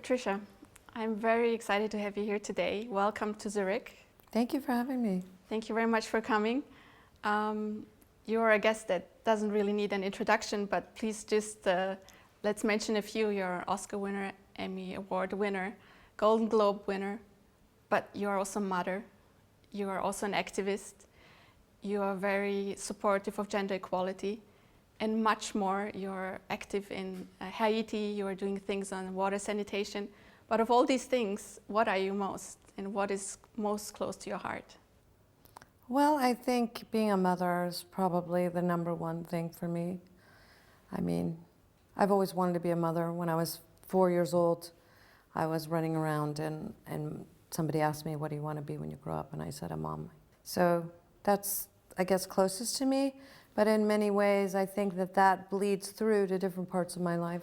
Patricia, I'm very excited to have you here today. Welcome to Zurich. Thank you for having me. Thank you very much for coming. You're a guest that doesn't really need an introduction, but please just let's mention a few. You're an Oscar winner, Emmy Award winner, Golden Globe winner, but you're also a mother. You are also an activist. You are very supportive of gender equality and much more. You're active in Haiti. You are doing things on water sanitation. But of all these things, what are you most, and what is most close to your heart? Well, I think being a mother is probably the number one thing for me. I mean, I've always wanted to be a mother. When I was 4 years old, I was running around and somebody asked me, what do you want to be when you grow up? And I said, a mom. So that's, I guess, closest to me. But in many ways, I think that bleeds through to different parts of my life.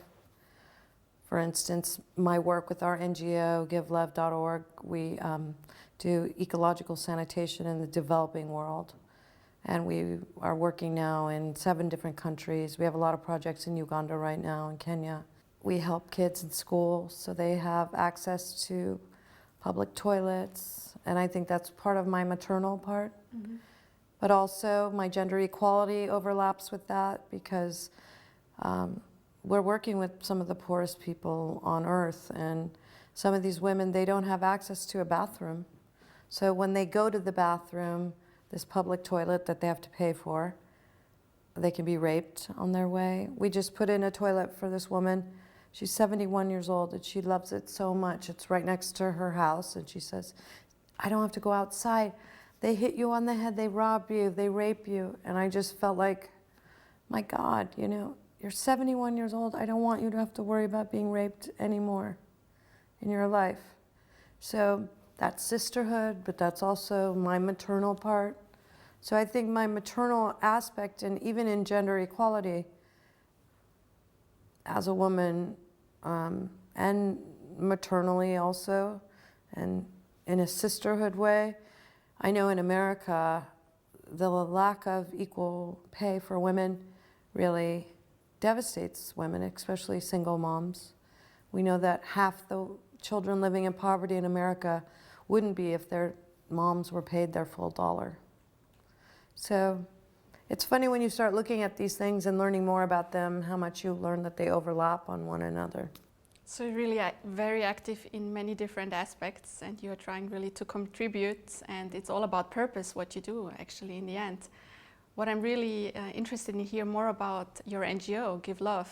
For instance, my work with our NGO, GiveLove.org, we do ecological sanitation in the developing world. And we are working now in 7 different countries. We have a lot of projects in Uganda right now, in Kenya. We help kids in school so they have access to public toilets. And I think that's part of my maternal part. Mm-hmm. But also my gender equality overlaps with that because we're working with some of the poorest people on earth, and some of these women, they don't have access to a bathroom. So when they go to the bathroom, this public toilet that they have to pay for, they can be raped on their way. We just put in a toilet for this woman. She's 71 years old and she loves it so much. It's right next to her house, and she says, I don't have to go outside. They hit you on the head, they rob you, they rape you. And I just felt like, my God, you know, you're 71 years old. I don't want you to have to worry about being raped anymore in your life. So that's sisterhood, but that's also my maternal part. So I think my maternal aspect, and even in gender equality, as a woman, and maternally also, and in a sisterhood way, I know in America, the lack of equal pay for women really devastates women, especially single moms. We know that half the children living in poverty in America wouldn't be if their moms were paid their full dollar. So it's funny when you start looking at these things and learning more about them, how much you learn that they overlap on one another. So you're really very active in many different aspects, and you're trying really to contribute, and it's all about purpose, what you do actually in the end. What I'm really interested in hear more about your NGO, GiveLove.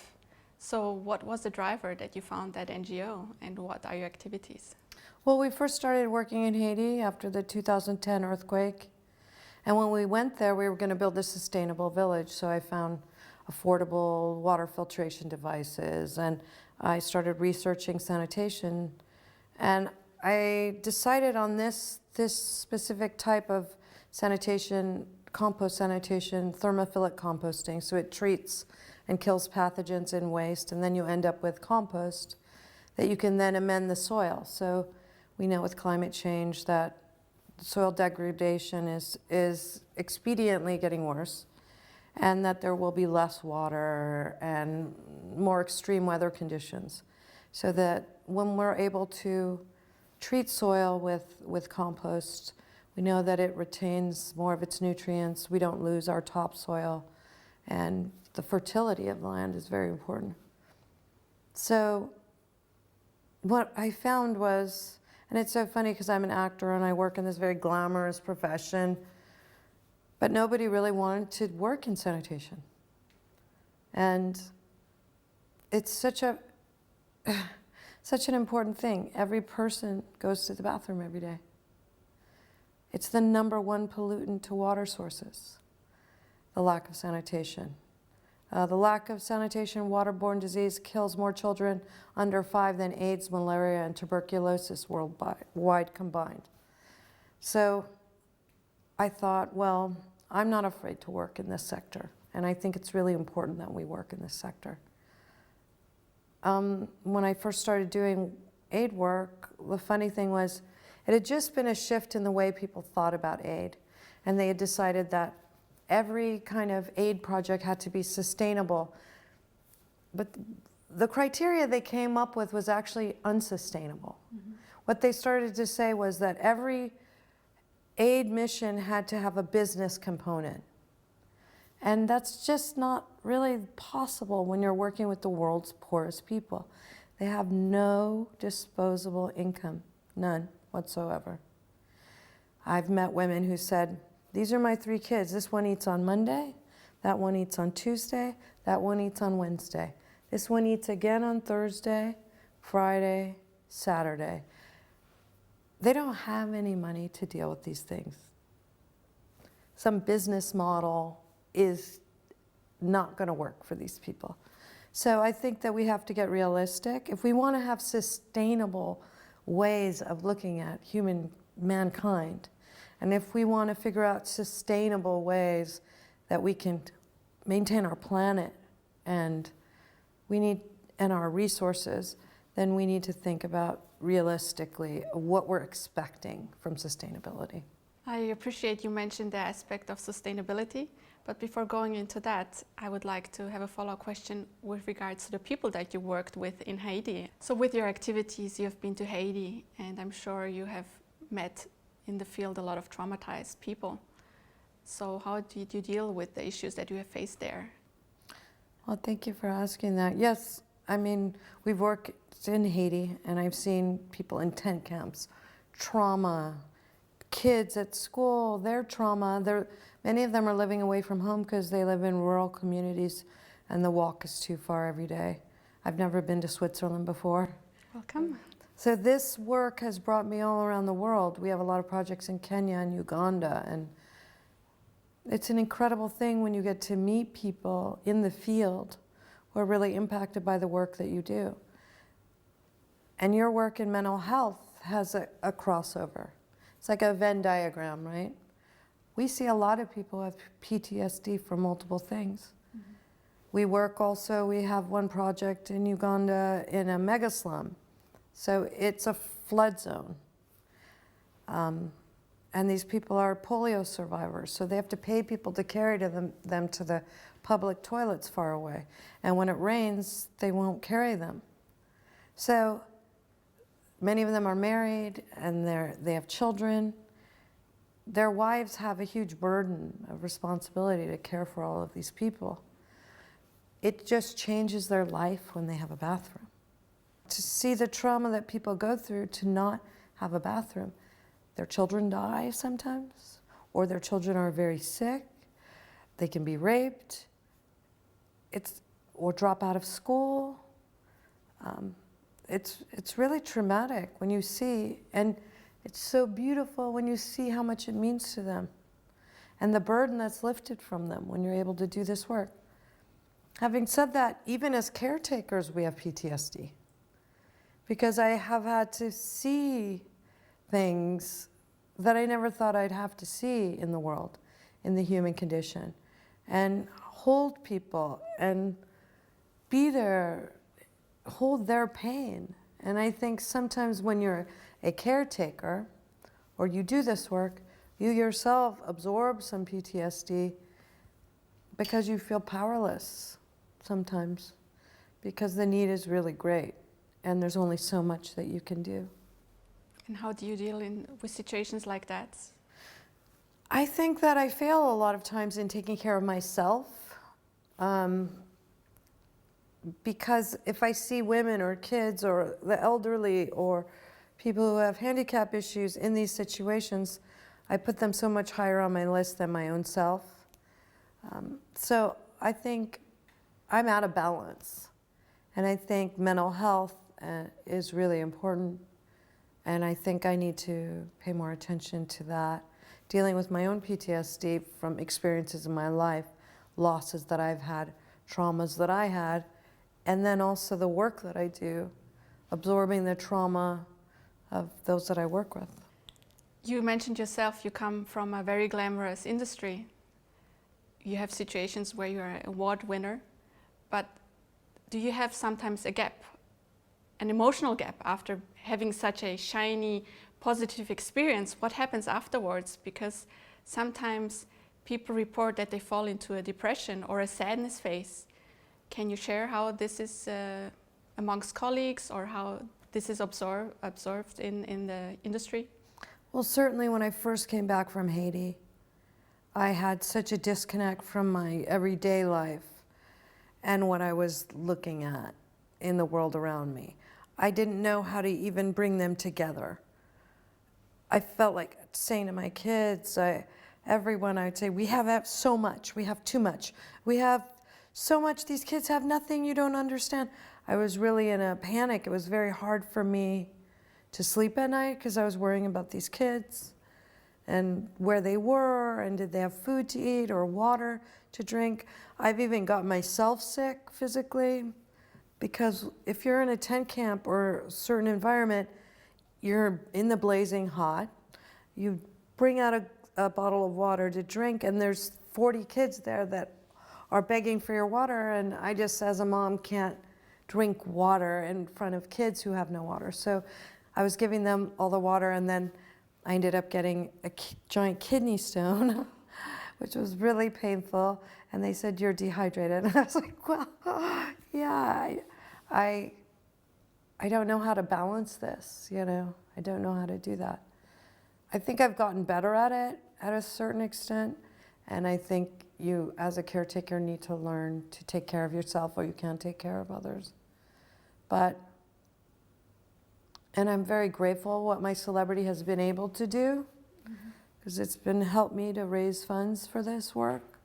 So what was the driver that you found that NGO, and what are your activities? Well, we first started working in Haiti after the 2010 earthquake. And when we went there, we were going to build a sustainable village. So I found affordable water filtration devices, and I started researching sanitation. And I decided on this specific type of sanitation, compost sanitation, thermophilic composting. So it treats and kills pathogens in waste, and then you end up with compost that you can then amend the soil. So we know with climate change that soil degradation is expediently getting worse, and that there will be less water and more extreme weather conditions. So that when we're able to treat soil with compost, we know that it retains more of its nutrients, we don't lose our topsoil, and the fertility of the land is very important. So what I found was, and it's so funny because I'm an actor and I work in this very glamorous profession, but nobody really wanted to work in sanitation. And it's such an important thing. Every person goes to the bathroom every day. It's the #1 pollutant to water sources, the lack of sanitation. The lack of sanitation, waterborne disease, kills more children under 5 than AIDS, malaria, and tuberculosis worldwide combined. So I thought, well, I'm not afraid to work in this sector, and I think it's really important that we work in this sector. When I first started doing aid work, the funny thing was, it had just been a shift in the way people thought about aid, and they had decided that every kind of aid project had to be sustainable. but the criteria they came up with was actually unsustainable. What they started to say was that every aid mission had to have a business component. And that's just not really possible when you're working with the world's poorest people. They have no disposable income, none whatsoever. I've met women who said, these are my 3 kids. This one eats on Monday, that one eats on Tuesday, that one eats on Wednesday. This one eats again on Thursday, Friday, Saturday. They don't have any money to deal with these things. Some business model is not going to work for these people. So I think that we have to get realistic. If we want to have sustainable ways of looking at mankind, and if we want to figure out sustainable ways that we can maintain our planet and our resources, then we need to think about realistically what we're expecting from sustainability. I appreciate you mentioned the aspect of sustainability, but before going into that, I would like to have a follow-up question with regards to the people that you worked with in Haiti. So with your activities, you have been to Haiti, and I'm sure you have met in the field a lot of traumatized people. So how did you deal with the issues that you have faced there? Well, thank you for asking that. Yes, I mean, we've worked in Haiti, and I've seen people in tent camps, trauma, kids at school, their trauma. Many of them are living away from home because they live in rural communities, and the walk is too far every day. I've never been to Switzerland before. Welcome. So this work has brought me all around the world. We have a lot of projects in Kenya and Uganda, and it's an incredible thing when you get to meet people in the field who are really impacted by the work that you do. And your work in mental health has a crossover. It's like a Venn diagram, right? We see a lot of people have PTSD from multiple things. Mm-hmm. We have one project in Uganda in a mega slum. So it's a flood zone. And these people are polio survivors, so they have to pay people to carry them to the public toilets far away. And when it rains, they won't carry them. So many of them are married, and they have children. Their wives have a huge burden of responsibility to care for all of these people. It just changes their life when they have a bathroom. To see the trauma that people go through to not have a bathroom. Their children die sometimes, or their children are very sick. They can be raped, or drop out of school. It's really traumatic when you see, and it's so beautiful when you see how much it means to them and the burden that's lifted from them when you're able to do this work. Having said that, even as caretakers, we have PTSD, because I have had to see things that I never thought I'd have to see in the world, in the human condition, and hold people and be there, hold their pain. And I think sometimes when you're a caretaker or you do this work, you yourself absorb some PTSD because you feel powerless sometimes, because the need is really great and there's only so much that you can do. And how do you deal with situations like that? I think that I fail a lot of times in taking care of myself, because if I see women or kids or the elderly or people who have handicap issues in these situations, I put them so much higher on my list than my own self. So I think I'm out of balance. And I think mental health is really important. And I think I need to pay more attention to that. Dealing with my own PTSD from experiences in my life, losses that I've had, traumas that I had, and then also the work that I do, absorbing the trauma of those that I work with. You mentioned yourself you come from a very glamorous industry. You have situations where you're an award winner, but do you have sometimes a gap, an emotional gap after having such a shiny, positive experience? What happens afterwards? Because sometimes people report that they fall into a depression or a sadness phase. Can you share how this is amongst colleagues, or how this is observed in the industry? Well, certainly when I first came back from Haiti, I had such a disconnect from my everyday life and what I was looking at in the world around me. I didn't know how to even bring them together. I felt like saying to my kids, everyone, I would say, we have so much, we have too much. We have so much, these kids have nothing you don't understand. I was really in a panic. It was very hard for me to sleep at night because I was worrying about these kids and where they were, and did they have food to eat or water to drink. I've even got myself sick physically, because if you're in a tent camp or a certain environment, you're in the blazing hot, you bring out a bottle of water to drink, and there's 40 kids there that are begging for your water, and I just, as a mom, can't drink water in front of kids who have no water. So I was giving them all the water, and then I ended up getting a giant kidney stone, which was really painful, and they said, you're dehydrated. And I was like, well, yeah, I don't know how to balance this, you know? I don't know how to do that. I think I've gotten better at it at a certain extent, and I think you, as a caretaker, need to learn to take care of yourself, or you can't take care of others. And I'm very grateful what my celebrity has been able to do, because it's been helped me to raise funds for this work.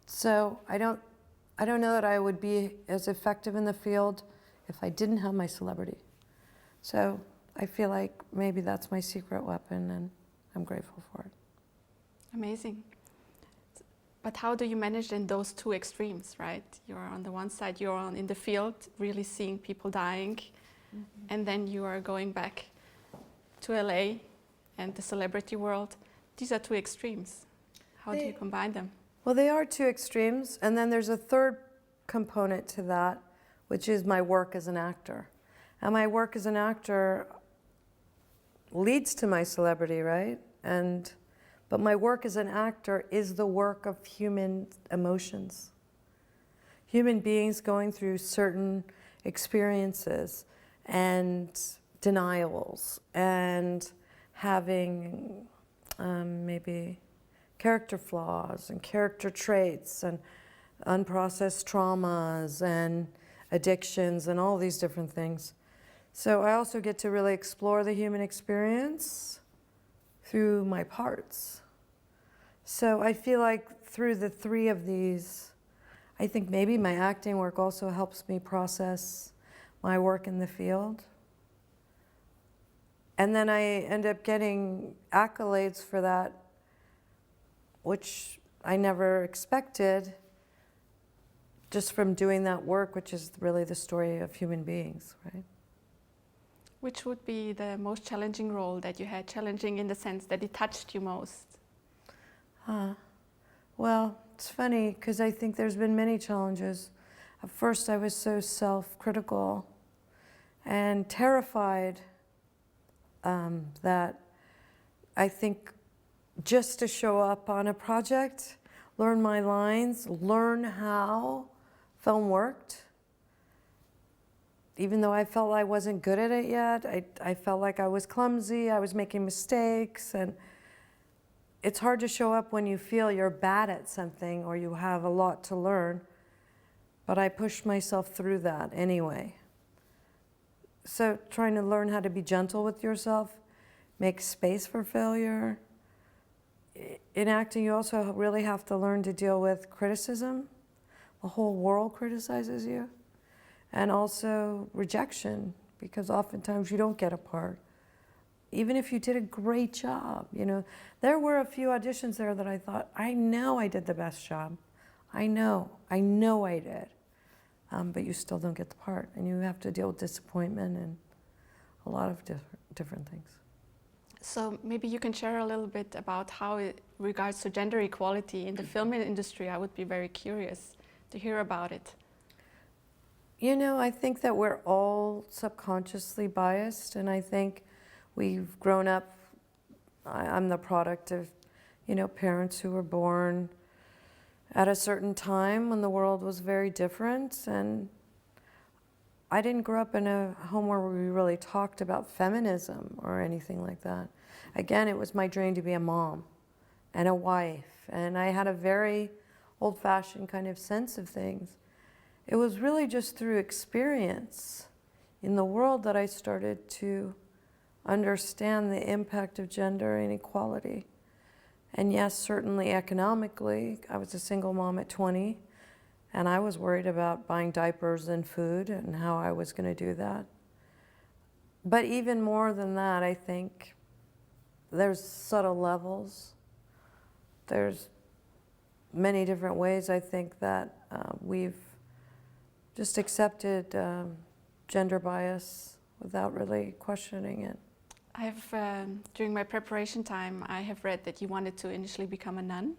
So I don't know that I would be as effective in the field if I didn't have my celebrity. So I feel like maybe that's my secret weapon, and I'm grateful for it. Amazing. But how do you manage in those two extremes, right? You're on the one side, you're in the field, really seeing people dying, and then you are going back to LA and the celebrity world. These are two extremes. How do you combine them? Well, they are two extremes, and then there's a third component to that, which is my work as an actor. And my work as an actor leads to my celebrity, right? But my work as an actor is the work of human emotions. Human beings going through certain experiences and denials, and having maybe character flaws and character traits and unprocessed traumas and addictions and all these different things. So I also get to really explore the human experience through my parts. So I feel like through the three of these, I think maybe my acting work also helps me process my work in the field. And then I end up getting accolades for that, which I never expected, just from doing that work, which is really the story of human beings, right? Which would be the most challenging role that you had? Challenging in the sense that it touched you most? Well, it's funny, because I think there's been many challenges. At first, I was so self-critical and terrified that I think just to show up on a project, learn my lines, learn how film worked, even though I felt I wasn't good at it yet, I felt like I was clumsy, I was making mistakes, and it's hard to show up when you feel you're bad at something or you have a lot to learn, but I pushed myself through that anyway. So trying to learn how to be gentle with yourself, make space for failure. In acting, you also really have to learn to deal with criticism. The whole world criticizes you. And also rejection, because oftentimes you don't get a part. Even if you did a great job, you know. There were a few auditions there that I thought, I know I did the best job. I know I did. But you still don't get the part. And you have to deal with disappointment and a lot of different things. So maybe you can share a little bit about how it regards to gender equality in the film industry. I would be very curious to hear about it. You know, I think that we're all subconsciously biased, and I think we've grown up, I'm the product of, you know, parents who were born at a certain time when the world was very different, and I didn't grow up in a home where we really talked about feminism or anything like that. Again, it was my dream to be a mom and a wife, and I had a very old-fashioned kind of sense of things. It was really just through experience in the world that I started to understand the impact of gender inequality. And yes, certainly economically, I was a single mom at 20, and I was worried about buying diapers and food and how I was going to do that. But even more than that, I think there's subtle levels. There's many different ways I think that we've just accepted gender bias without really questioning it. During my preparation time, I have read that you wanted to initially become a nun.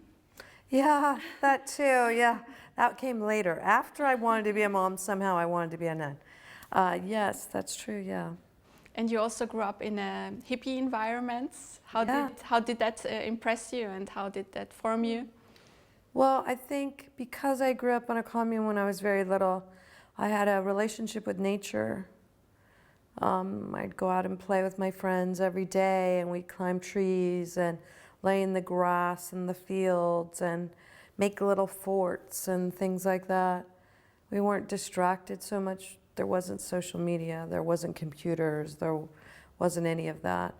Yeah, that too, yeah. That came later. After I wanted to be a mom, somehow I wanted to be a nun. Yes, that's true, yeah. And you also grew up in a hippie environment. How did that impress you, and how did that form you? Well, I think because I grew up on a commune when I was very little, I had a relationship with nature. I'd go out and play with my friends every day, and we'd climb trees and lay in the grass in the fields and make little forts and things like that. We weren't distracted so much. There wasn't social media, there wasn't computers, there wasn't any of that.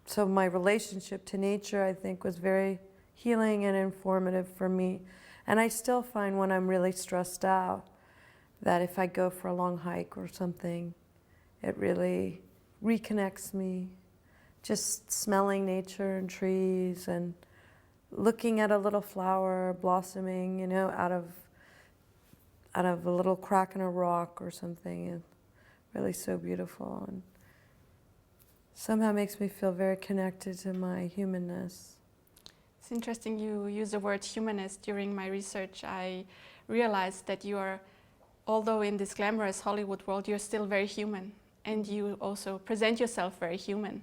So my relationship to nature, I think, was very healing and informative for me. And I still find when I'm really stressed out that if I go for a long hike or something, it really reconnects me. Just smelling nature and trees and looking at a little flower blossoming, you know, out of a little crack in a rock or something is really so beautiful, and somehow makes me feel very connected to my humanness. It's interesting you use the word humanist. During my research, I realized that you are, although in this glamorous Hollywood world, you're still very human, and you also present yourself very human.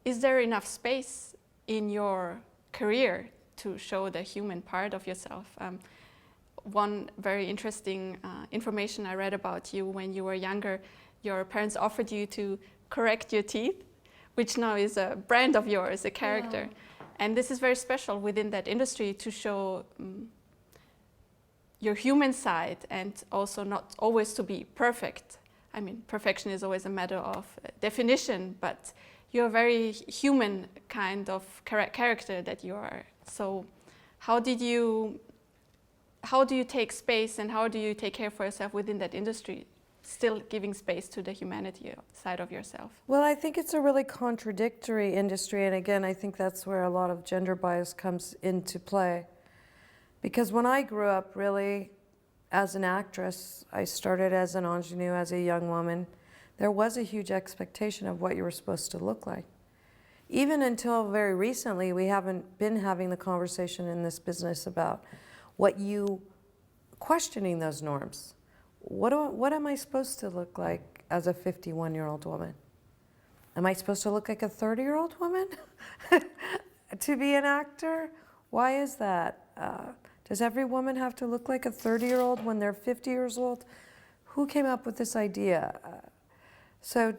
Is there enough space in your career to show the human part of yourself? One very interesting information I read about you: when you were younger, your parents offered you to correct your teeth, which now is a brand of yours, a character. Yeah. And this is very special within that industry, to show your human side, and also not always to be perfect. I mean, perfection is always a matter of definition, but you're a very human kind of character that you are. So how do you take space, and how do you take care for yourself within that industry, still giving space to the humanity side of yourself? Well, I think it's a really contradictory industry, and again, I think that's where a lot of gender bias comes into play. Because when I grew up, really, as an actress, I started as an ingenue, as a young woman. There was a huge expectation of what you were supposed to look like. Even until very recently, we haven't been having the conversation in this business about questioning those norms. What am I supposed to look like as a 51-year-old woman? Am I supposed to look like a 30-year-old woman to be an actor? Why is that? Does every woman have to look like a 30-year-old when they're 50 years old? Who came up with this idea? So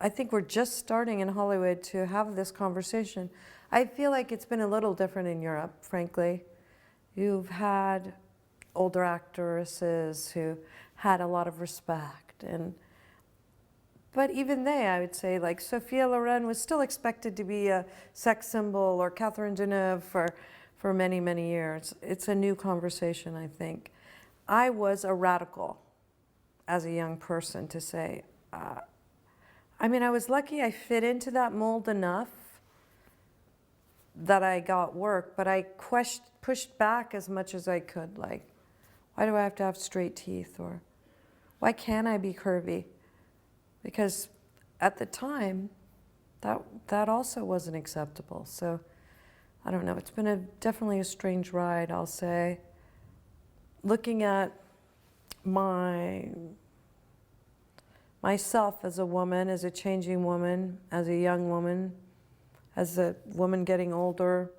I think we're just starting in Hollywood to have this conversation. I feel like it's been a little different in Europe, frankly. You've had older actresses who had a lot of respect, but even they, I would say, like Sophia Loren was still expected to be a sex symbol, or Catherine Deneuve for many, many years. It's a new conversation, I think. I was a radical as a young person to say, I mean, I was lucky I fit into that mold enough that I got work, but I pushed back as much as I could, like, why do I have to have straight teeth, or why can't I be curvy? Because at the time, that also wasn't acceptable. So I don't know, it's been definitely a strange ride, I'll say. Looking at myself as a woman, as a changing woman, as a young woman, as a woman getting older,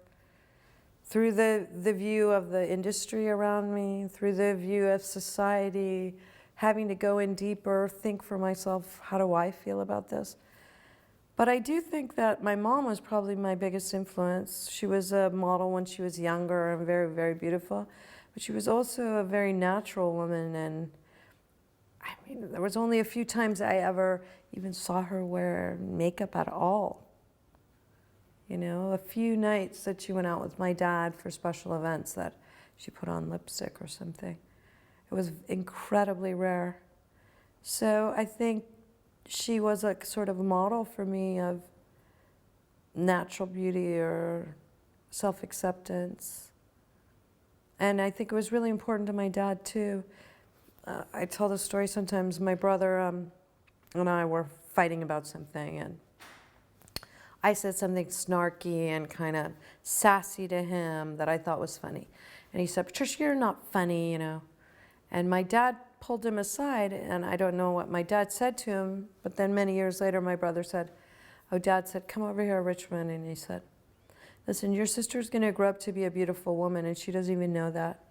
through the view of the industry around me, through the view of society, having to go in deeper, think for myself, how do I feel about this? But I do think that my mom was probably my biggest influence. She was a model when she was younger and very, very beautiful. But she was also a very natural woman. And I mean, there was only a few times I ever even saw her wear makeup at all. You know, a few nights that she went out with my dad for special events that she put on lipstick or something. It was incredibly rare. So I think she was a sort of a model for me of natural beauty or self-acceptance. And I think it was really important to my dad too. I tell the story sometimes, my brother and I were fighting about something, and I said something snarky and kind of sassy to him that I thought was funny. And he said, "Patricia, you're not funny, you know." And my dad pulled him aside, and I don't know what my dad said to him, but then many years later, my brother said, "Oh, Dad said, come over here, Richmond." And he said, "Listen, your sister's going to grow up to be a beautiful woman, and she doesn't even know that.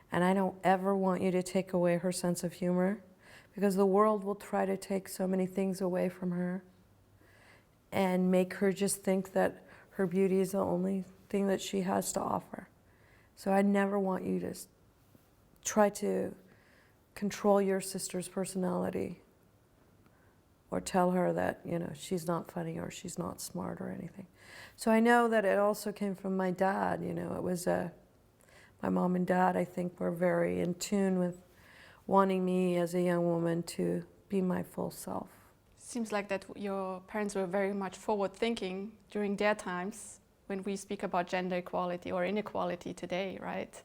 And I don't ever want you to take away her sense of humor, because the world will try to take so many things away from her and make her just think that her beauty is the only thing that she has to offer. So I never want you to try to control your sister's personality or tell her that, you know, she's not funny or she's not smart or anything." So I know that it also came from my dad. You know, it was my mom and dad, I think, were very in tune with wanting me as a young woman to be my full self. Seems like that your parents were very much forward-thinking during their times when we speak about gender equality or inequality today, right?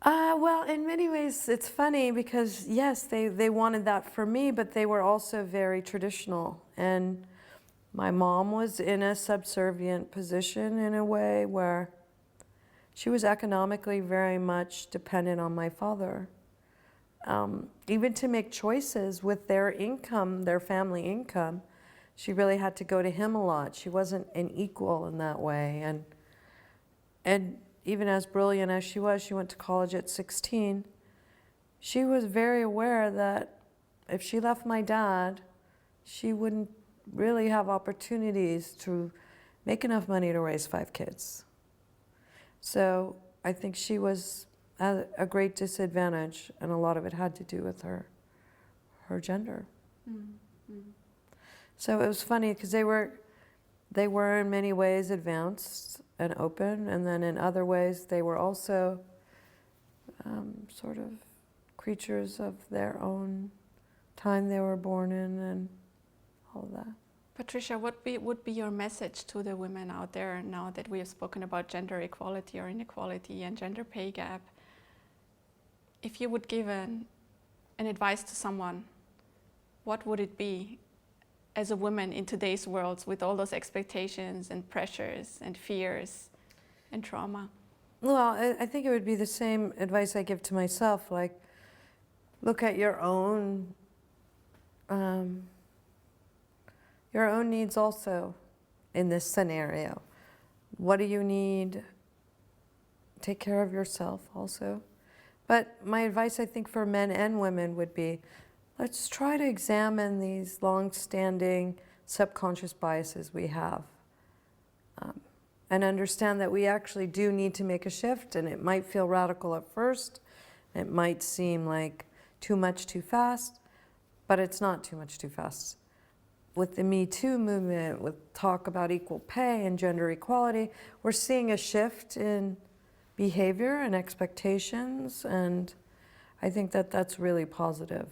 Well, in many ways, it's funny because, yes, they wanted that for me, but they were also very traditional. And my mom was in a subservient position in a way where she was economically very much dependent on my father. Even to make choices with their income, their family income, she really had to go to him a lot. She wasn't an equal in that way. And even as brilliant as she went to college at 16, she was very aware that if she left my dad, she wouldn't really have opportunities to make enough money to raise 5 kids. So I think she was at a great disadvantage, and a lot of it had to do with her gender. Mm-hmm. So it was funny because they were in many ways advanced and open, and then in other ways they were also sort of creatures of their own time they were born in and all of that. Patricia, what would be your message to the women out there now that we have spoken about gender equality or inequality and gender pay gap? If you would give an advice to someone, what would it be as a woman in today's world with all those expectations and pressures and fears and trauma? Well, I think it would be the same advice I give to myself, like look at your own needs also in this scenario. What do you need? Take care of yourself also. But my advice, I think, for men and women would be, let's try to examine these long-standing subconscious biases we have and understand that we actually do need to make a shift, and it might feel radical at first. It might seem like too much too fast, but it's not too much too fast. With the Me Too movement, with talk about equal pay and gender equality, we're seeing a shift in behavior and expectations, and I think that that's really positive.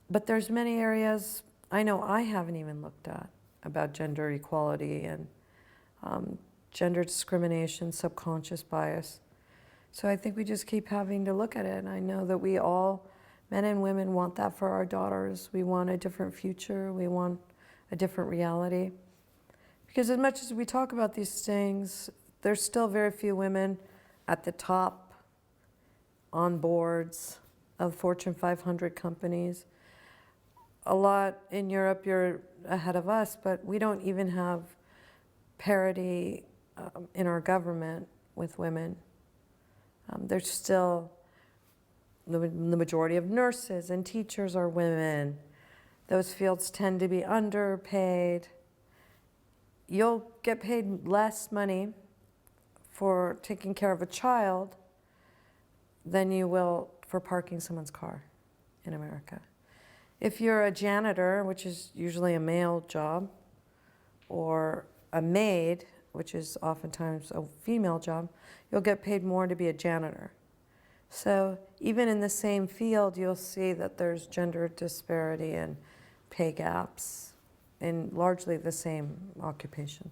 But there's many areas I know I haven't even looked at about gender equality and gender discrimination, subconscious bias. So I think we just keep having to look at it. And I know that we all, men and women, want that for our daughters. We want a different future. We want a different reality. Because as much as we talk about these things, there's still very few women at the top on boards of Fortune 500 companies. A lot in Europe, you're ahead of us, but we don't even have parity in our government. with women. There's still, the majority of nurses and teachers are women. Those fields tend to be underpaid. You'll get paid less money for taking care of a child than you will for parking someone's car in America. If you're a janitor, which is usually a male job, or a maid, which is oftentimes a female job, you'll get paid more to be a janitor. So even in the same field, you'll see that there's gender disparity and pay gaps in largely the same occupation.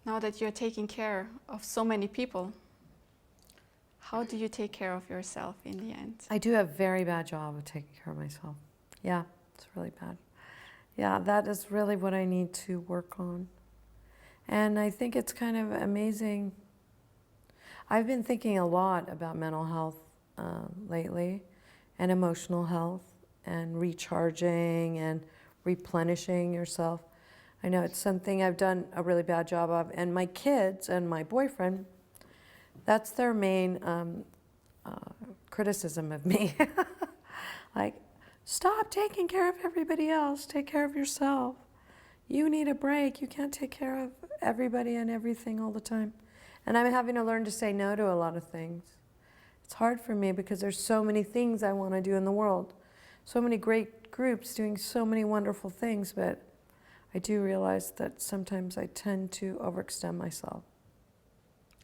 Now that you're taking care of so many people, how do you take care of yourself in the end? I do a very bad job of taking care of myself. Yeah, it's really bad. Yeah, that is really what I need to work on. And I think it's kind of amazing. I've been thinking a lot about mental health lately, and emotional health, and recharging and replenishing yourself. I know it's something I've done a really bad job of, and my kids and my boyfriend, that's their main criticism of me. Like, stop taking care of everybody else, take care of yourself. You need a break, you can't take care of everybody and everything all the time. And I'm having to learn to say no to a lot of things. It's hard for me because there's so many things I want to do in the world. So many great groups doing so many wonderful things, but I do realize that sometimes I tend to overextend myself.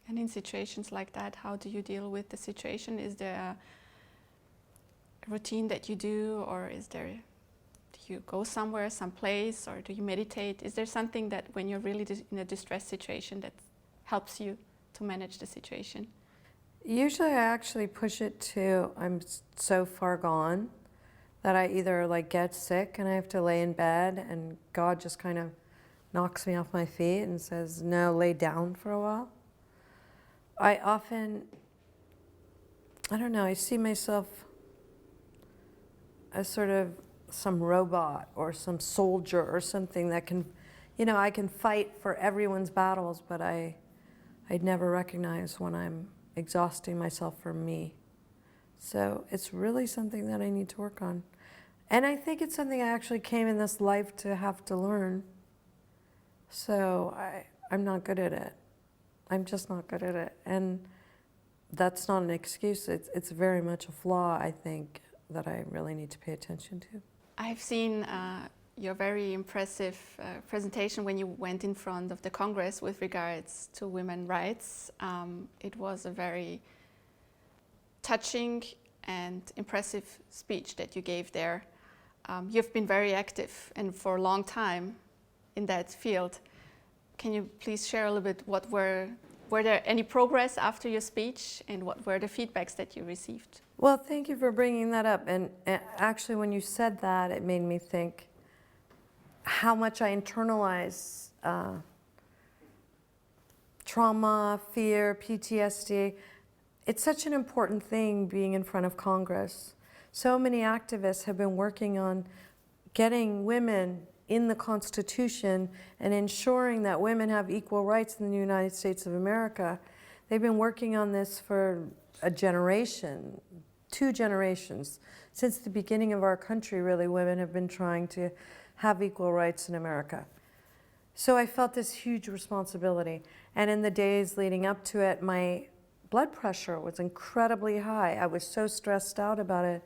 And in situations like that, how do you deal with the situation? Is there a routine that you do, or do you go somewhere, someplace, or do you meditate? Is there something that when you're really in a distressed situation that helps you to manage the situation? Usually I actually push it to I'm so far gone that I either get sick and I have to lay in bed and God just kind of knocks me off my feet and says, no, lay down for a while. I often, I don't know, I see myself as sort of some robot or some soldier or something that can, I can fight for everyone's battles, but I'd never recognize when I'm exhausting myself for me. So it's really something that I need to work on. And I think it's something I actually came in this life to have to learn. So I'm not good at it. I'm just not good at it. And that's not an excuse. It's very much a flaw, I think, that I really need to pay attention to. I've seen your very impressive presentation when you went in front of the Congress with regards to women's rights. It was a very touching and impressive speech that you gave there. You've been very active and for a long time in that field. Can you please share a little bit were there any progress after your speech, and what were the feedbacks that you received? Well, thank you for bringing that up. And actually, when you said that, it made me think how much I internalize trauma, fear, PTSD. It's such an important thing being in front of Congress. So many activists have been working on getting women in the Constitution and ensuring that women have equal rights in the United States of America. They've been working on this for a generation, 2 generations. Since the beginning of our country, really, women have been trying to have equal rights in America. So I felt this huge responsibility. And in the days leading up to it, my blood pressure was incredibly high. I was so stressed out about it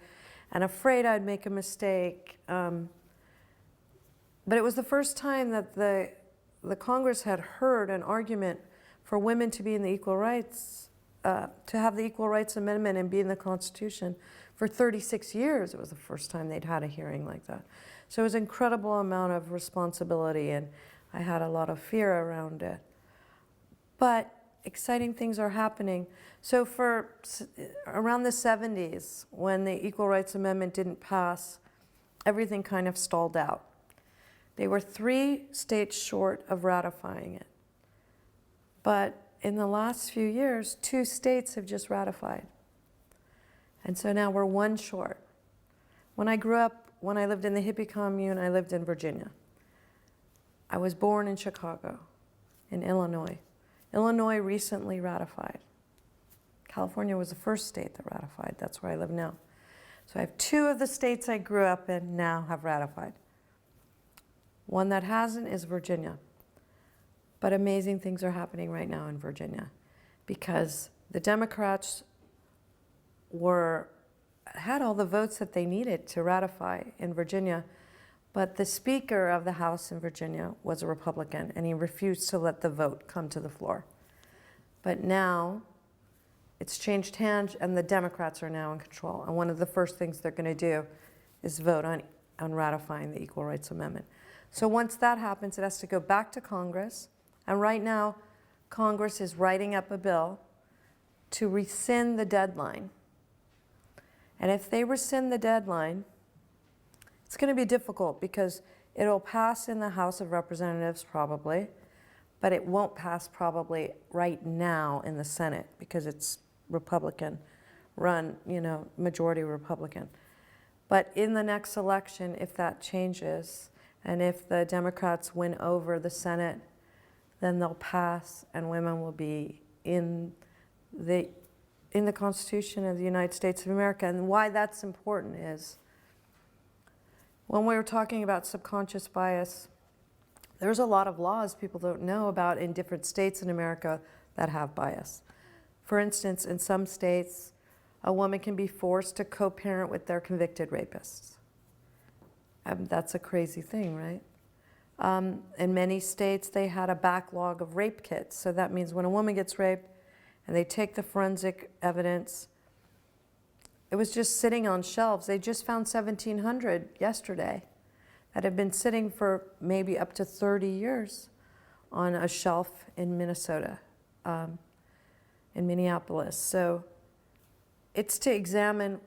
and afraid I'd make a mistake. But it was the first time that the Congress had heard an argument for women to be in the equal rights, to have the Equal Rights Amendment and be in the Constitution. For 36 years, it was the first time they'd had a hearing like that. So it was an incredible amount of responsibility, and I had a lot of fear around it. But exciting things are happening. So for around the 70s, when the Equal Rights Amendment didn't pass, everything kind of stalled out. They were 3 states short of ratifying it. But in the last few years, 2 states have just ratified. And so now we're 1 short. When I grew up, when I lived in the hippie commune, I lived in Virginia. I was born in Chicago, in Illinois. Illinois recently ratified. California was the first state that ratified. That's where I live now. So I have 2 of the states I grew up in now have ratified. One that hasn't is Virginia. But amazing things are happening right now in Virginia because the Democrats had all the votes that they needed to ratify in Virginia, but the Speaker of the House in Virginia was a Republican, and he refused to let the vote come to the floor. But now it's changed hands, and the Democrats are now in control. And one of the first things they're going to do is vote on ratifying the Equal Rights Amendment. So once that happens, it has to go back to Congress. And right now, Congress is writing up a bill to rescind the deadline. And if they rescind the deadline, it's going to be difficult because it'll pass in the House of Representatives probably, but it won't pass probably right now in the Senate because it's Republican run, majority Republican. But in the next election, if that changes, and if the Democrats win over the Senate, then they'll pass and women will be in the Constitution of the United States of America. And why that's important is when we were talking about subconscious bias, there's a lot of laws people don't know about in different states in America that have bias. For instance, in some states, a woman can be forced to co-parent with their convicted rapists. That's a crazy thing, right? In many states, they had a backlog of rape kits. So that means when a woman gets raped and they take the forensic evidence, it was just sitting on shelves. They just found 1,700 yesterday that had been sitting for maybe up to 30 years on a shelf in Minnesota, in Minneapolis. So it's to examine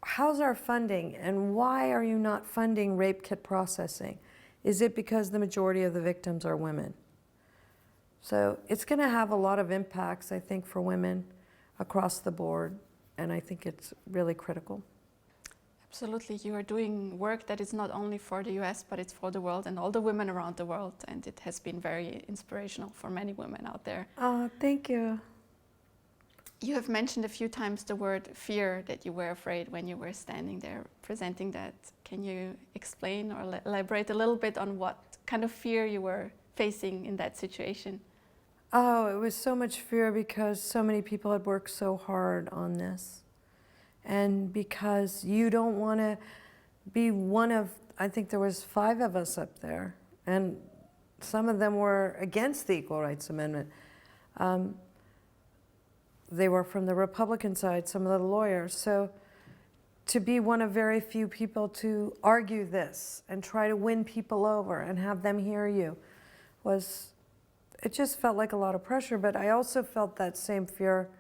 how's our funding and why are you not funding rape kit processing? Is it because the majority of the victims are women? So it's going to have a lot of impacts, I think, for women across the board, and I think it's really critical. Absolutely. You are doing work that is not only for the US, but it's for the world and all the women around the world, and it has been very inspirational for many women out there. Oh, thank you. You have mentioned a few times the word fear, that you were afraid when you were standing there presenting that. Can you explain or elaborate a little bit on what kind of fear you were facing in that situation? Oh, it was so much fear because so many people had worked so hard on this. And because you don't want to be one of, I think there was 5 of us up there, and some of them were against the Equal Rights Amendment. They were from the Republican side, some of the lawyers. So to be one of very few people to argue this and try to win people over and have them hear you it just felt like a lot of pressure. But I also felt that same fear,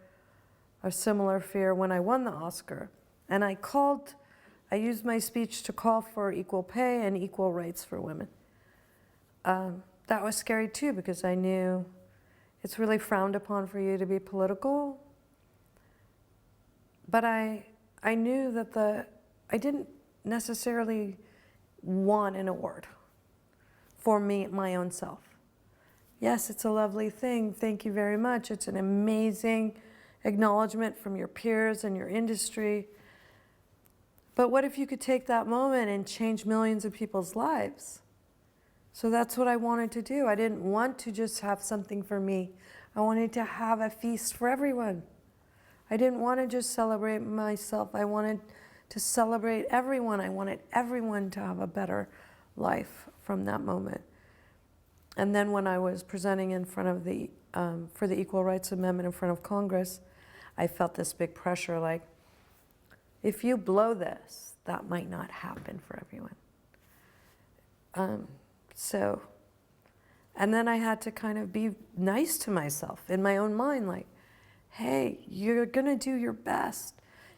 a similar fear, when I won the Oscar. And I used my speech to call for equal pay and equal rights for women. That was scary too, because I knew it's really frowned upon for you to be political. But I knew that I didn't necessarily want an award for me, my own self. Yes, it's a lovely thing. Thank you very much. It's an amazing acknowledgement from your peers and your industry. But what if you could take that moment and change millions of people's lives? So that's what I wanted to do. I didn't want to just have something for me. I wanted to have a feast for everyone. I didn't want to just celebrate myself. I wanted to celebrate everyone. I wanted everyone to have a better life from that moment. And then when I was presenting in front of for the Equal Rights Amendment in front of Congress, I felt this big pressure, like, if you blow this, that might not happen for everyone. And then I had to kind of be nice to myself in my own mind, like, hey, you're gonna do your best.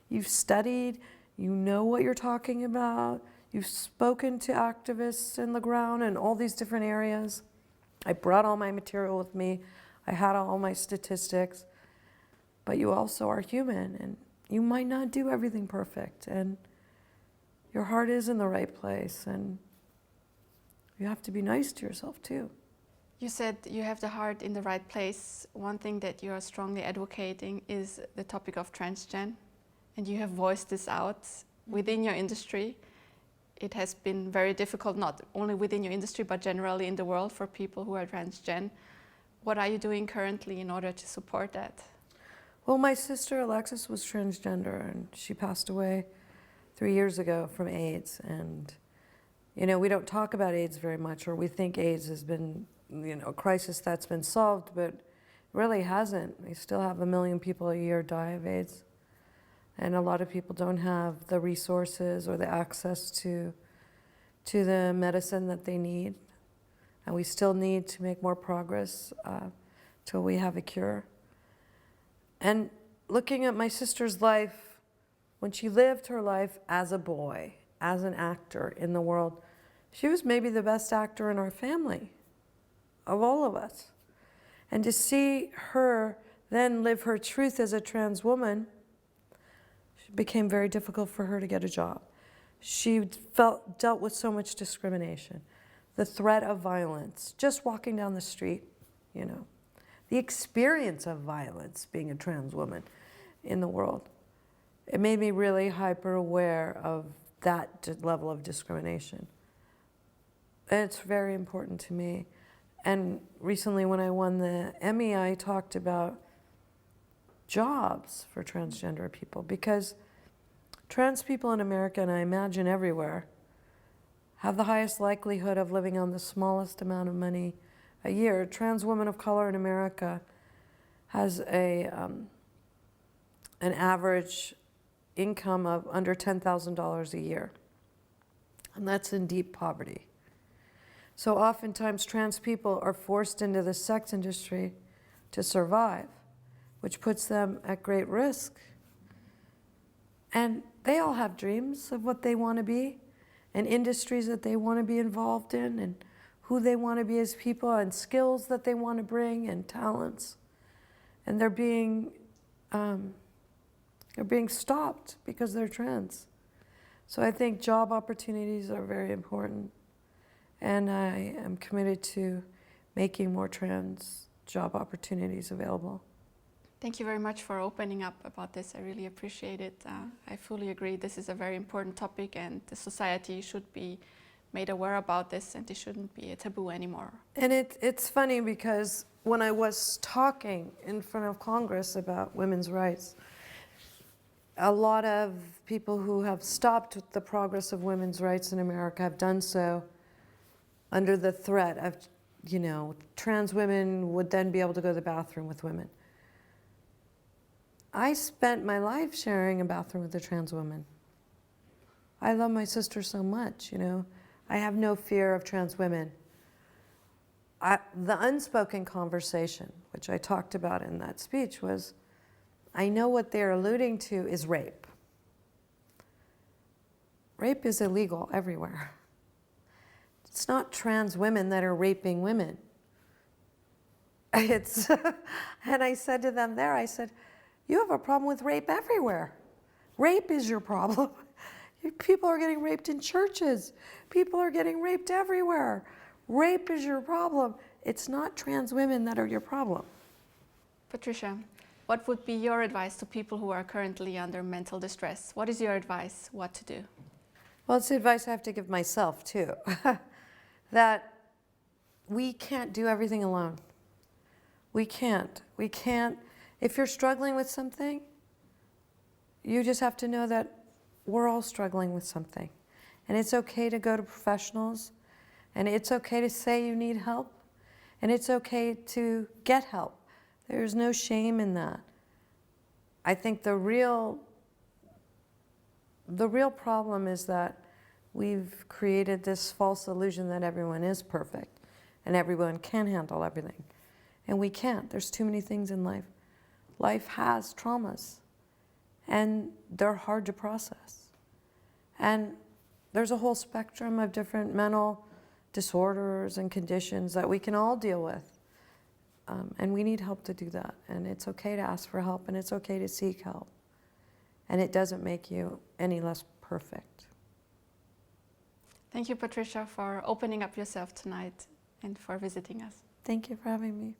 You've studied, you know what you're talking about, you've spoken to activists in the ground in all these different areas. I brought all my material with me, I had all my statistics, but you also are human, and you might not do everything perfect, and your heart is in the right place, and you have to be nice to yourself too. You said you have the heart in the right place. One thing that you are strongly advocating is the topic of transgen, and you have voiced this out within your industry. It has been very difficult, not only within your industry, but generally in the world for people who are transgen. What are you doing currently in order to support that? Well, my sister Alexis was transgender, and she passed away 3 years ago from AIDS. And, you know, we don't talk about AIDS very much, or we think AIDS has been, you know, a crisis that's been solved, but it really hasn't. We still have 1 million people a year die of AIDS. And a lot of people don't have the resources or the access to the medicine that they need. And we still need to make more progress till we have a cure. And looking at my sister's life, when she lived her life as a boy, as an actor in the world, she was maybe the best actor in our family, of all of us. And to see her then live her truth as a trans woman, it became very difficult for her to get a job. She dealt with so much discrimination, the threat of violence, just walking down the street, you know, the experience of violence being a trans woman in the world. It made me really hyper aware of that level of discrimination. And it's very important to me. And recently when I won the Emmy, I talked about jobs for transgender people, because trans people in America, and I imagine everywhere, have the highest likelihood of living on the smallest amount of money a year. A trans woman of color in America has an average income of under $10,000 a year, and that's in deep poverty. So oftentimes trans people are forced into the sex industry to survive, which puts them at great risk. And they all have dreams of what they want to be, and industries that they want to be involved in, and who they want to be as people, and skills that they want to bring, and talents. And they're being stopped because they're trans. So I think job opportunities are very important. And I am committed to making more trans job opportunities available. Thank you very much for opening up about this. I really appreciate it. I fully agree this is a very important topic, and the society should be made aware about this, and it shouldn't be a taboo anymore. And it's funny because when I was talking in front of Congress about women's rights, a lot of people who have stopped the progress of women's rights in America have done so under the threat of, you know, trans women would then be able to go to the bathroom with women. I spent my life sharing a bathroom with a trans woman. I love my sister so much, you know. I have no fear of trans women. The unspoken conversation, which I talked about in that speech, was, I know what they're alluding to is rape. Rape is illegal everywhere. It's not trans women that are raping women. It's and I said to them there, I said, you have a problem with rape everywhere. Rape is your problem. People are getting raped in churches. People are getting raped everywhere. Rape is your problem. It's not trans women that are your problem. Patricia, what would be your advice to people who are currently under mental distress? What is your advice, what to do? Well, it's the advice I have to give myself too. That we can't do everything alone. We can't. If you're struggling with something, you just have to know that we're all struggling with something. And it's okay to go to professionals, and it's okay to say you need help, and it's okay to get help. There's no shame in that. I think the real problem is that we've created this false illusion that everyone is perfect and everyone can handle everything. And we can't. There's too many things in life. Life has traumas, and they're hard to process. And there's a whole spectrum of different mental disorders and conditions that we can all deal with. And we need help to do that. And it's okay to ask for help, and it's okay to seek help. And it doesn't make you any less perfect. Thank you, Patricia, for opening up yourself tonight and for visiting us. Thank you for having me.